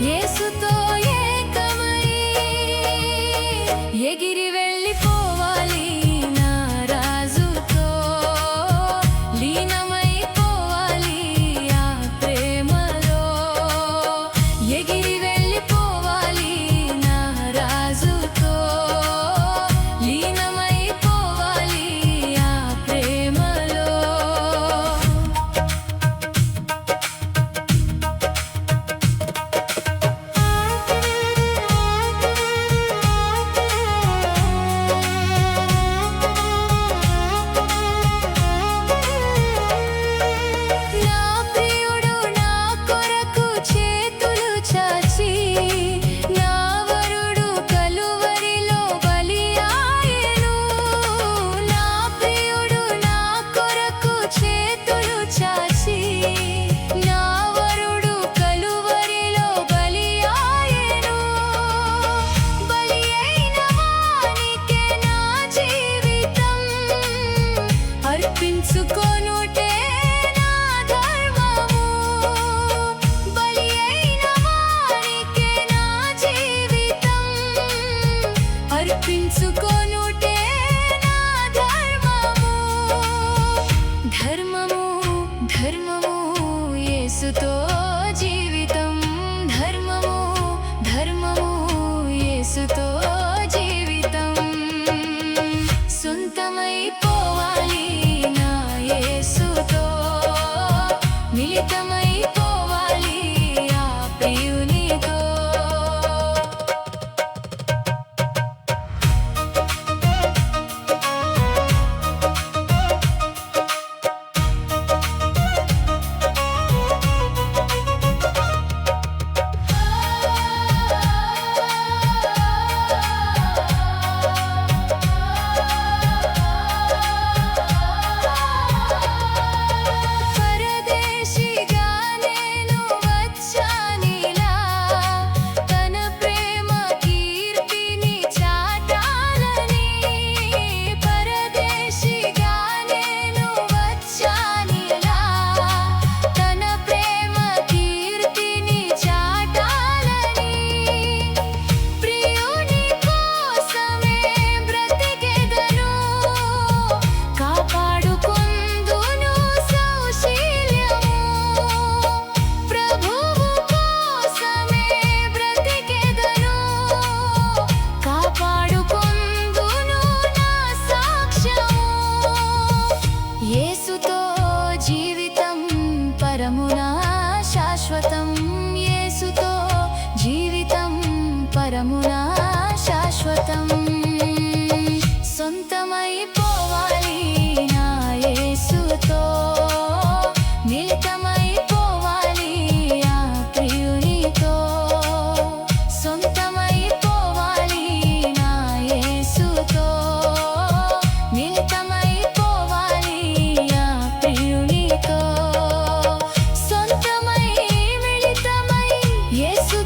యేసుతో ఏకమై ఎగిరి వెళ్ళిపోవాలి నా రాజుతో లీనమైపోవాలి ఆ ప్రేమలో ఎగిరి వెళ్ళిపోవాలి నా రాజుతో లీనమైపోవాలి ఆ ప్రేమలో నా ప్రియుడు నా కొరకు చేతులు చాచి నా వరుడు కలువరిలో బలియాయెను నా ప్రియుడు నా కొరకు చేతులు చాచి నా వరుడు కలువరిలో బలియాయెను బలి అయిన వానికే నా జీవితం అర్పించుకొనుటే నా ధర్మము బలి అయిన వానికే నా జీవితం అర్పించుకొనుటే నా ధర్మము ధర్మము ధర్మము యేసుతో జీవితం ధర్మము ధర్మము యేసుతో జీవితం సొంతమైపోవాలి నా యేసుతో మిళితమైపోవాలి ఆ ప్రియునితో పరదేశిగా నేను వచ్చానిలా తన ప్రేమ కీర్తిని చాటాలని పరదేశిగా నేను వచ్చానిలా తన ప్రేమ కీర్తిని చాటాలని ప్రియుని కోసమే బ్రతికెదను కాపాడుకొందును సౌశీల్యము ప్రభువు కోసమే బ్రతికెదను కాపాడుకొందును నా సాక్ష్యము యేసుతో జీవితం పరమునా శాశ్వతం యేసుతో జీవితం పరమునా శాశ్వతం సొంతమైపోవాలి నా యేసుతో మిళితమైపోవాలి ఆ ప్రియునితో సొంతమైపోవాలి నా యేసుతో మిళితమైపోవాలి ఆ ప్రియునితో సొంతమై మిళితమై యేసు